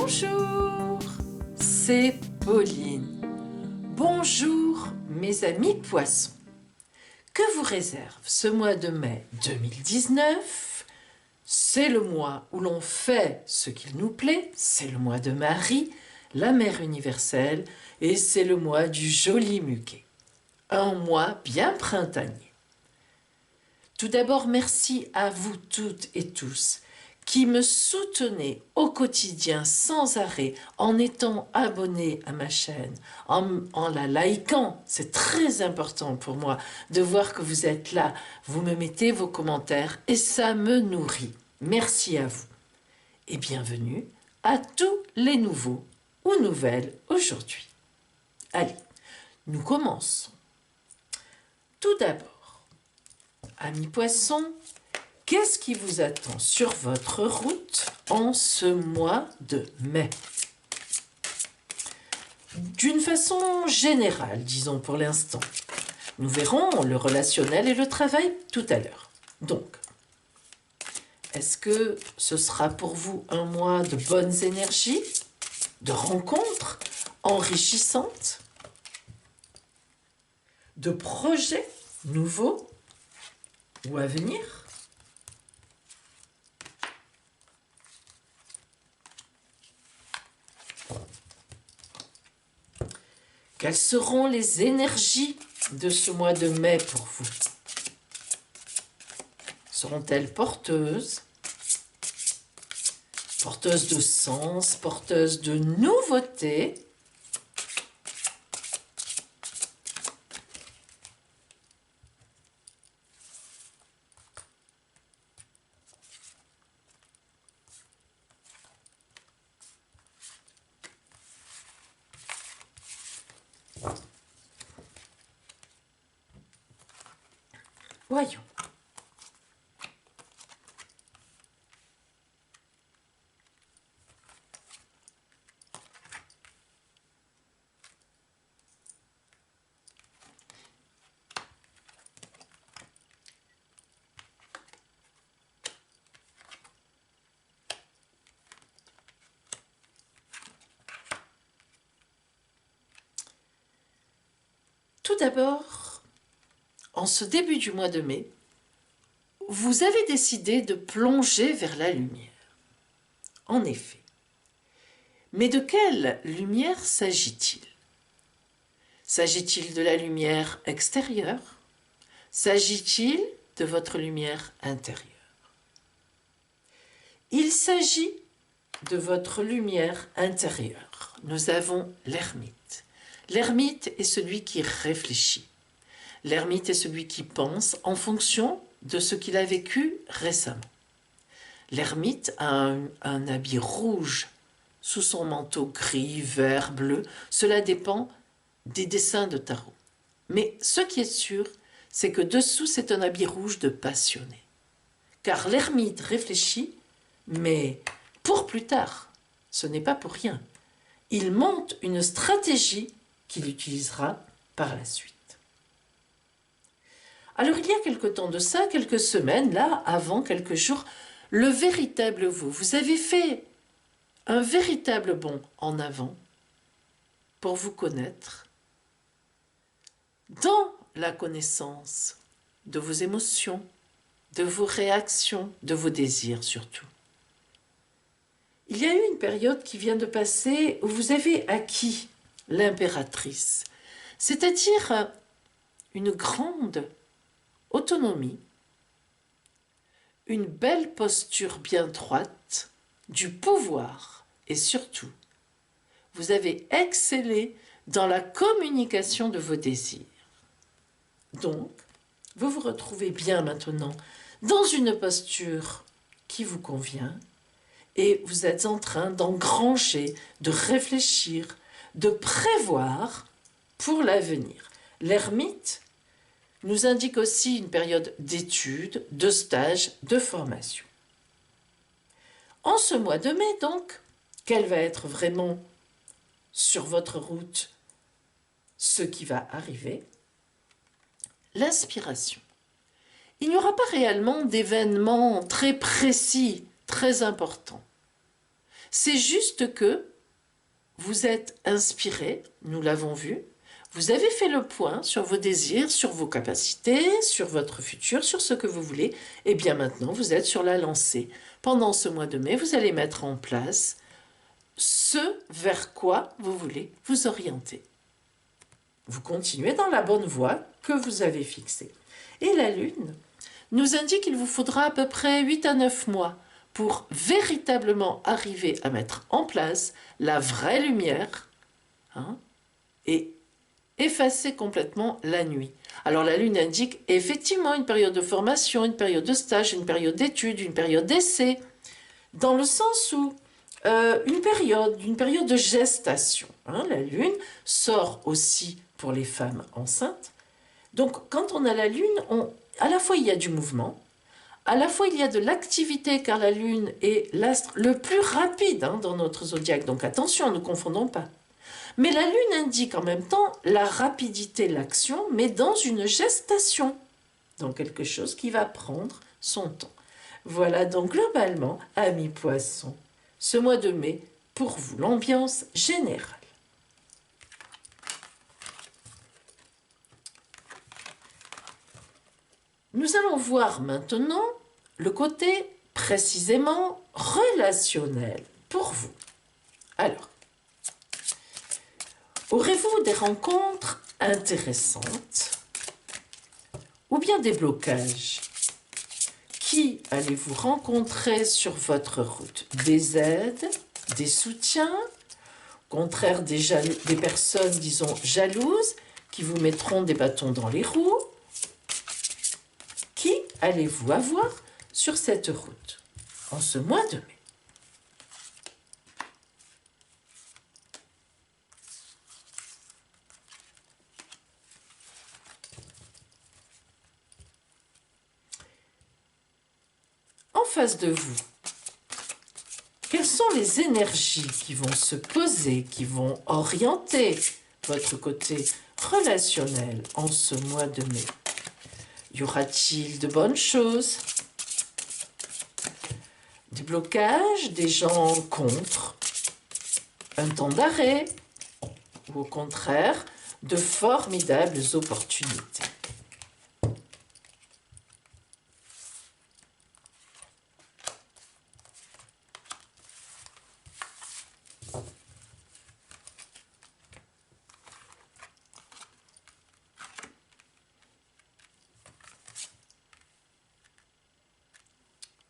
Bonjour, c'est Pauline. Bonjour mes amis poissons. Que vous réserve ce mois de mai 2019? C'est le mois où l'on fait ce qu'il nous plaît, c'est le mois de Marie, la Mère universelle, et c'est le mois du joli muguet. Un mois bien printanier. Tout d'abord, merci à vous toutes et tous qui me soutenez au quotidien sans arrêt en étant abonnés à ma chaîne, en la likant. C'est très important pour moi de voir que vous êtes là. Vous me mettez vos commentaires et ça me nourrit. Merci à vous. Et bienvenue à tous les nouveaux ou nouvelles aujourd'hui. Allez, nous commençons. Tout d'abord, amis poissons, qu'est-ce qui vous attend sur votre route en ce mois de mai? D'une façon générale, disons pour l'instant. Nous verrons le relationnel et le travail tout à l'heure. Donc, est-ce que ce sera pour vous un mois de bonnes énergies, de rencontres enrichissantes, de projets nouveaux ou à venir? Quelles seront les énergies de ce mois de mai pour vous? Seront-elles porteuses? Porteuses de sens, porteuses de nouveautés? Voyons. Tout d'abord, en ce début du mois de mai, vous avez décidé de plonger vers la lumière. En effet. Mais de quelle lumière s'agit-il? S'agit-il de la lumière extérieure? S'agit-il de votre lumière intérieure? Il s'agit de votre lumière intérieure. Nous avons l'ermite. L'ermite est celui qui réfléchit. L'ermite est celui qui pense en fonction de ce qu'il a vécu récemment. L'ermite a un habit rouge sous son manteau gris, vert, bleu. Cela dépend des dessins de tarot. Mais ce qui est sûr, c'est que dessous, c'est un habit rouge de passionné. Car l'ermite réfléchit, mais pour plus tard. Ce n'est pas pour rien. Il monte une stratégie qu'il utilisera par la suite. Alors il y a quelque temps de ça, quelques semaines, là, avant, quelques jours, le véritable vous avez fait un véritable bond en avant pour vous connaître dans la connaissance de vos émotions, de vos réactions, de vos désirs surtout. Il y a eu une période qui vient de passer où vous avez acquis l'impératrice, c'est-à-dire une grande autonomie, une belle posture bien droite, du pouvoir et surtout, vous avez excellé dans la communication de vos désirs. Donc, vous vous retrouvez bien maintenant dans une posture qui vous convient et vous êtes en train d'engranger, de réfléchir, de prévoir pour l'avenir. L'ermite nous indique aussi une période d'études, de stages, de formation. En ce mois de mai, donc, quel va être vraiment sur votre route ce qui va arriver? L'inspiration. Il n'y aura pas réellement d'événements très précis, très importants. C'est juste que vous êtes inspiré, nous l'avons vu, vous avez fait le point sur vos désirs, sur vos capacités, sur votre futur, sur ce que vous voulez, et bien maintenant vous êtes sur la lancée. Pendant ce mois de mai, vous allez mettre en place ce vers quoi vous voulez vous orienter. Vous continuez dans la bonne voie que vous avez fixée. Et la Lune nous indique qu'il vous faudra à peu près 8 à 9 mois pour véritablement arriver à mettre en place la vraie lumière, hein, et effacer complètement la nuit. Alors la Lune indique effectivement une période de formation, une période de stage, une période d'étude, une période d'essai, dans le sens où une période de gestation. Hein, la Lune sort aussi pour les femmes enceintes. Donc quand on a la Lune, à la fois il y a du mouvement, à la fois il y a de l'activité, car la Lune est l'astre le plus rapide, hein, dans notre zodiaque. Donc attention, ne confondons pas. Mais la Lune indique en même temps la rapidité, l'action, mais dans une gestation, dans quelque chose qui va prendre son temps. Voilà donc globalement, amis poissons, ce mois de mai, pour vous, l'ambiance générale. Nous allons voir maintenant le côté précisément relationnel pour vous. Alors, aurez-vous des rencontres intéressantes ou bien des blocages? Qui allez-vous rencontrer sur votre route? Des aides, des soutiens, au contraire des personnes, disons, jalouses, qui vous mettront des bâtons dans les roues? Qui allez-vous avoir sur cette route en ce mois de mai? En face de vous, quelles sont les énergies qui vont se poser, qui vont orienter votre côté relationnel en ce mois de mai? Y aura-t-il de bonnes choses? Des blocages, des gens contre? Un temps d'arrêt? Ou au contraire, de formidables opportunités?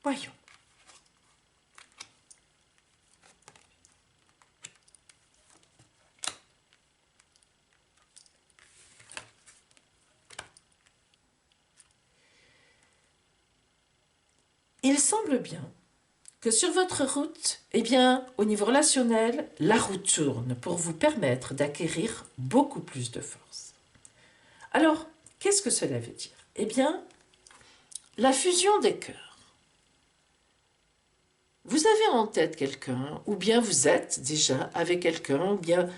Voyons. Il semble bien que sur votre route, eh bien, au niveau relationnel, la roue tourne pour vous permettre d'acquérir beaucoup plus de force. Alors, qu'est-ce que cela veut dire? Eh bien, la fusion des cœurs. Vous avez en tête quelqu'un, ou bien vous êtes déjà avec quelqu'un, ou bien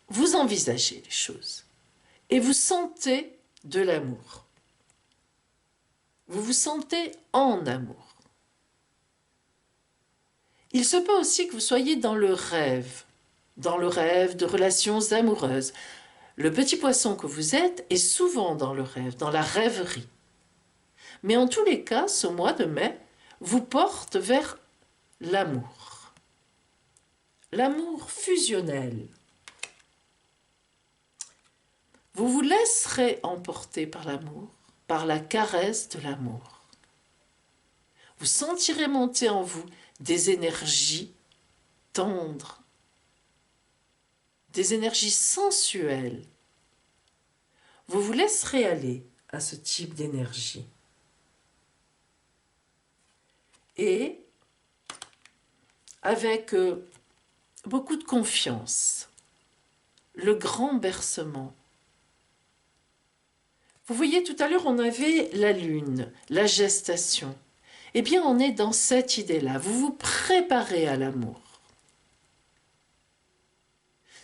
vous envisagez les choses, et vous sentez de l'amour. Vous vous sentez en amour. Il se peut aussi que vous soyez dans le rêve de relations amoureuses. Le petit poisson que vous êtes est souvent dans le rêve, dans la rêverie. Mais en tous les cas, ce mois de mai vous porte vers l'amour. L'amour fusionnel. Vous vous laisserez emporter par l'amour, par la caresse de l'amour. Vous sentirez monter en vous des énergies tendres, des énergies sensuelles. Vous vous laisserez aller à ce type d'énergie. Et avec beaucoup de confiance, le grand bercement. Vous voyez, tout à l'heure, on avait la lune, la gestation. Eh bien, on est dans cette idée-là. Vous vous préparez à l'amour.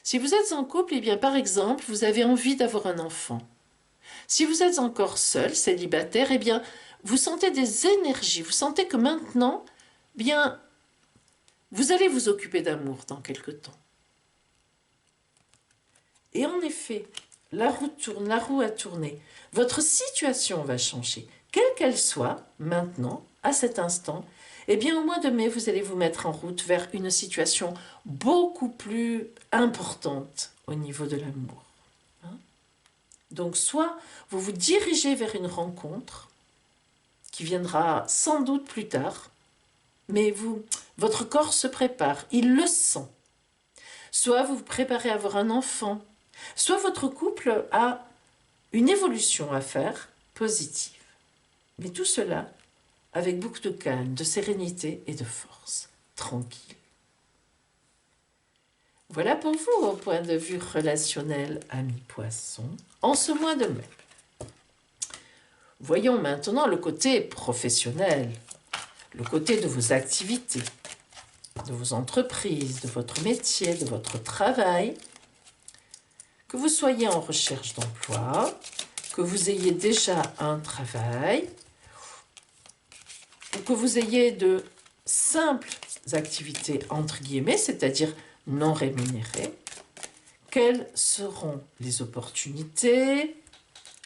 Si vous êtes en couple, eh bien, par exemple, vous avez envie d'avoir un enfant. Si vous êtes encore seul, célibataire, eh bien, vous sentez des énergies. Vous sentez que maintenant, bien, Vous allez vous occuper d'amour dans quelque temps. Et en effet, la roue tourne, la roue a tourné. Votre situation va changer. Quelle qu'elle soit, maintenant, à cet instant, eh bien au mois de mai, vous allez vous mettre en route vers une situation beaucoup plus importante au niveau de l'amour. Donc soit vous vous dirigez vers une rencontre qui viendra sans doute plus tard, mais votre corps se prépare, il le sent. Soit vous vous préparez à avoir un enfant, soit votre couple a une évolution à faire positive. Mais tout cela avec beaucoup de calme, de sérénité et de force, tranquille. Voilà pour vous au point de vue relationnel, amis poissons, en ce mois de mai. Voyons maintenant le côté professionnel, le côté de vos activités, de vos entreprises, de votre métier, de votre travail. Que vous soyez en recherche d'emploi, que vous ayez déjà un travail, ou que vous ayez de simples activités entre guillemets, c'est-à-dire non rémunérées, quelles seront les opportunités,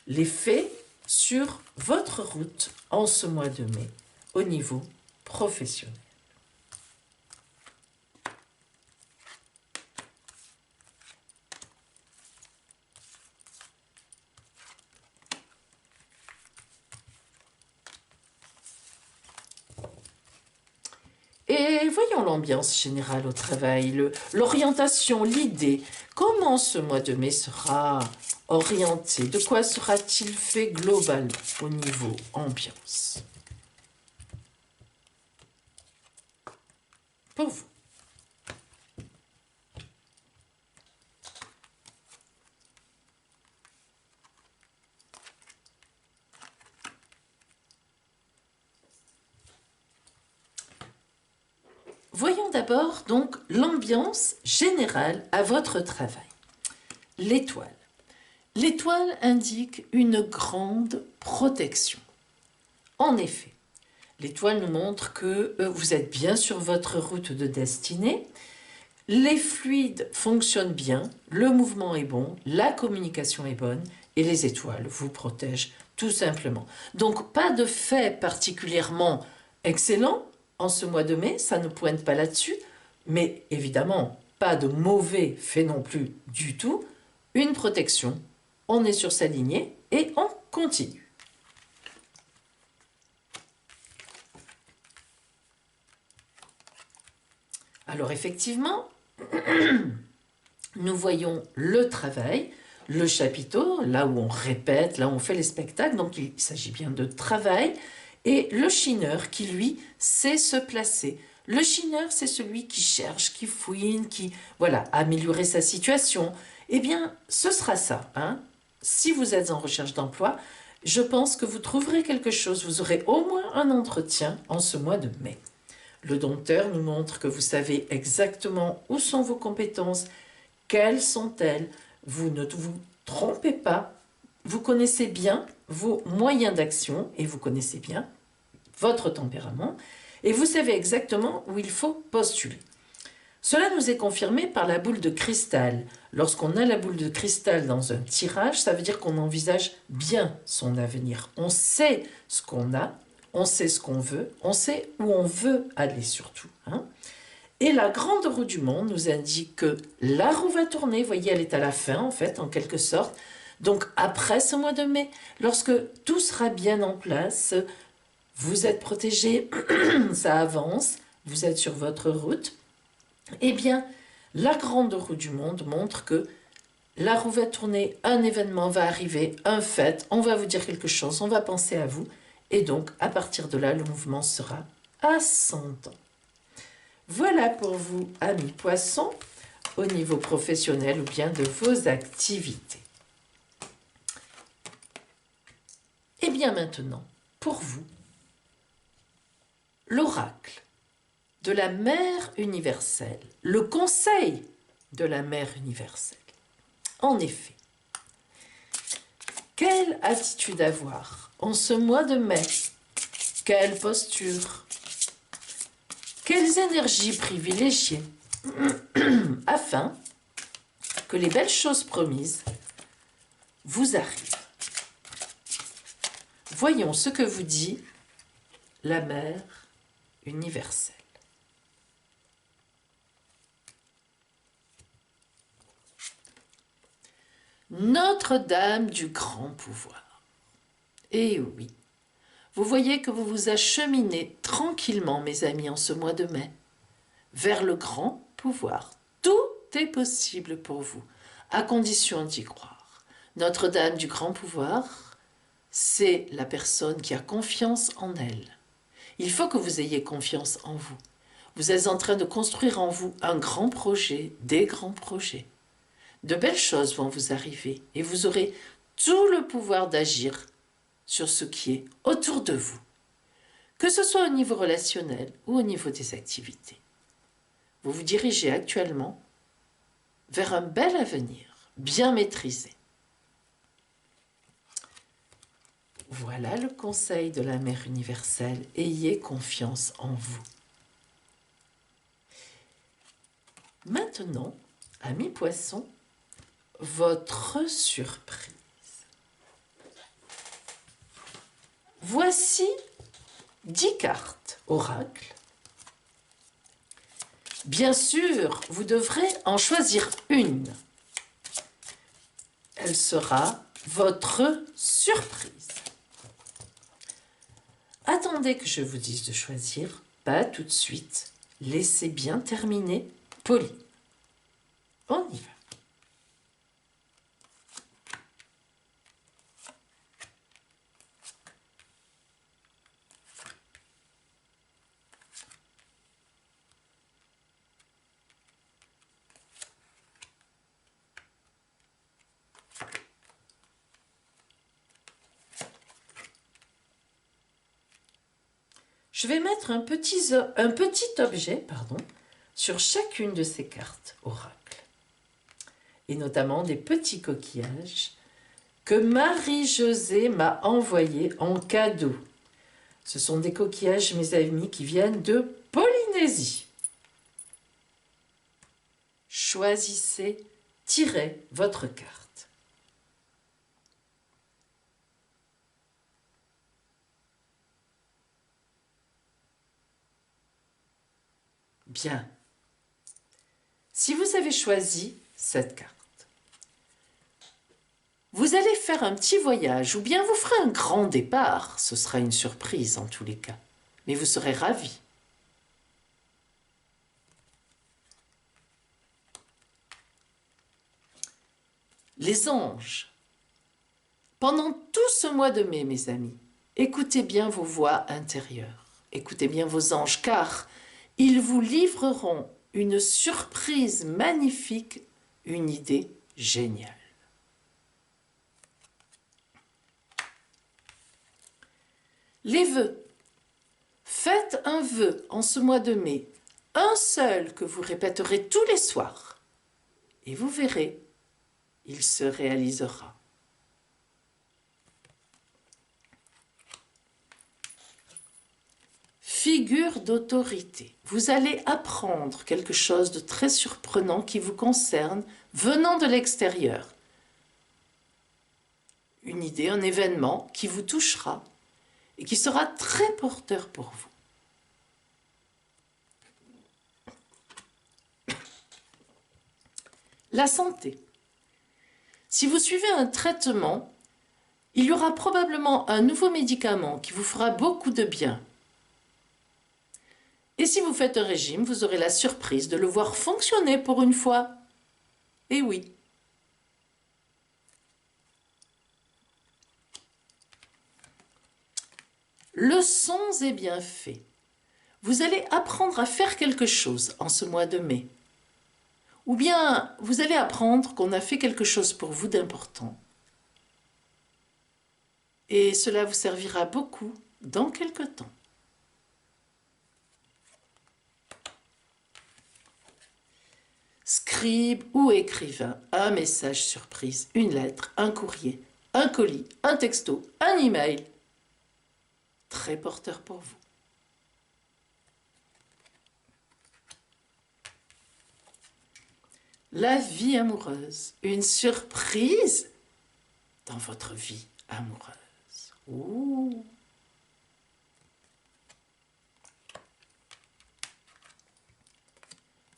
les faits sur votre route en ce mois de mai au niveau professionnel. Et voyons l'ambiance générale au travail, l'orientation, l'idée. Comment ce mois de mai sera orienté? De quoi sera-t-il fait globalement au niveau ambiance? Pour vous. Voyons d'abord donc l'ambiance générale à votre travail. L'étoile. L'étoile indique une grande protection. En effet, l'étoile nous montre que vous êtes bien sur votre route de destinée, les fluides fonctionnent bien, le mouvement est bon, la communication est bonne et les étoiles vous protègent tout simplement. Donc pas de fait particulièrement excellent en ce mois de mai, ça ne pointe pas là-dessus, mais évidemment pas de mauvais fait non plus du tout, une protection, on est sur sa lignée et on continue. Alors effectivement, nous voyons le travail, le chapiteau, là où on répète, là où on fait les spectacles, donc il s'agit bien de travail, et le chineur qui, lui, sait se placer. Le chineur, c'est celui qui cherche, qui fouine, qui, voilà, améliorer sa situation. Eh bien, ce sera ça, hein. Si vous êtes en recherche d'emploi, je pense que vous trouverez quelque chose, vous aurez au moins un entretien en ce mois de mai. Le dompteur nous montre que vous savez exactement où sont vos compétences, quelles sont-elles. Vous ne vous trompez pas, vous connaissez bien vos moyens d'action et vous connaissez bien votre tempérament et vous savez exactement où il faut postuler. Cela nous est confirmé par la boule de cristal. Lorsqu'on a la boule de cristal dans un tirage, ça veut dire qu'on envisage bien son avenir. On sait ce qu'on a, on sait ce qu'on veut, on sait où on veut aller surtout, hein. Et la grande roue du monde nous indique que la roue va tourner, vous voyez, elle est à la fin en fait, en quelque sorte. Donc après ce mois de mai, lorsque tout sera bien en place, vous êtes protégé, ça avance, vous êtes sur votre route, eh bien, la grande roue du monde montre que la roue va tourner, un événement va arriver, un fait, on va vous dire quelque chose, on va penser à vous, et donc à partir de là, le mouvement sera ascendant. Voilà pour vous, amis poissons, au niveau professionnel ou bien de vos activités. Et bien maintenant, pour vous, l'oracle de la Mère universelle, le conseil de la Mère universelle. En effet, quelle attitude avoir en ce mois de mai? Quelle posture? Quelles énergies privilégier afin que les belles choses promises vous arrivent? Voyons ce que vous dit la Mère universelle. Notre-Dame du grand pouvoir. Eh oui, vous voyez que vous vous acheminez tranquillement, mes amis, en ce mois de mai, vers le grand pouvoir. Tout est possible pour vous, à condition d'y croire. Notre-Dame du grand pouvoir, c'est la personne qui a confiance en elle. Il faut que vous ayez confiance en vous. Vous êtes en train de construire en vous un grand projet, des grands projets. De belles choses vont vous arriver et vous aurez tout le pouvoir d'agir sur ce qui est autour de vous, que ce soit au niveau relationnel ou au niveau des activités. Vous vous dirigez actuellement vers un bel avenir, bien maîtrisé. Voilà le conseil de la Mère universelle. Ayez confiance en vous. Maintenant, amis poissons, votre surprise. Voici 10 cartes oracle. Bien sûr, vous devrez en choisir une. Elle sera votre surprise. Attendez que je vous dise de choisir, pas tout de suite. Laissez bien terminer Pauline. On y va. Je vais mettre un petit objet sur chacune de ces cartes oracle. Et notamment des petits coquillages que Marie-Josée m'a envoyés en cadeau. Ce sont des coquillages, mes amis, qui viennent de Polynésie. Choisissez, tirez votre carte. Bien. Si vous avez choisi cette carte, vous allez faire un petit voyage ou bien vous ferez un grand départ. Ce sera une surprise en tous les cas, mais vous serez ravis. Les anges. Pendant tout ce mois de mai, mes amis, écoutez bien vos voix intérieures. Écoutez bien vos anges, car ils vous livreront une surprise magnifique, une idée géniale. Les vœux. Faites un vœu en ce mois de mai, un seul que vous répéterez tous les soirs. Et vous verrez, il se réalisera. Figure d'autorité. Vous allez apprendre quelque chose de très surprenant qui vous concerne venant de l'extérieur. Une idée, un événement qui vous touchera et qui sera très porteur pour vous. La santé. Si vous suivez un traitement, il y aura probablement un nouveau médicament qui vous fera beaucoup de bien. Et si vous faites un régime, vous aurez la surprise de le voir fonctionner pour une fois. Et oui. Leçons et bienfaits. Vous allez apprendre à faire quelque chose en ce mois de mai. Ou bien vous allez apprendre qu'on a fait quelque chose pour vous d'important. Et cela vous servira beaucoup dans quelque temps. Scribe ou écrivain, un message surprise, une lettre, un courrier, un colis, un texto, un email. Très porteur pour vous. la vie amoureuse, une surprise dans votre vie amoureuse. Ouh.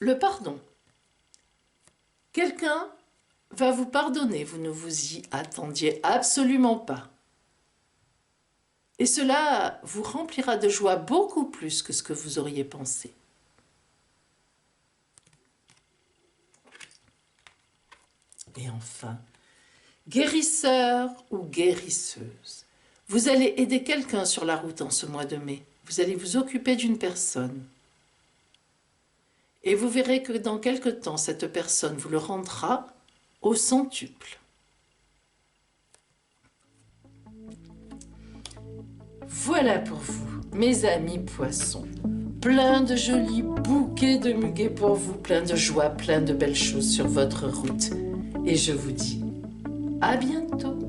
Le pardon. Quelqu'un va vous pardonner, vous ne vous y attendiez absolument pas. Et cela vous remplira de joie beaucoup plus que ce que vous auriez pensé. Et enfin, guérisseur ou guérisseuse, vous allez aider quelqu'un sur la route en ce mois de mai. Vous allez vous occuper d'une personne. Et vous verrez que dans quelque temps, cette personne vous le rendra au centuple. Voilà pour vous, mes amis poissons. Plein de jolis bouquets de muguet pour vous, plein de joie, plein de belles choses sur votre route. Et je vous dis à bientôt.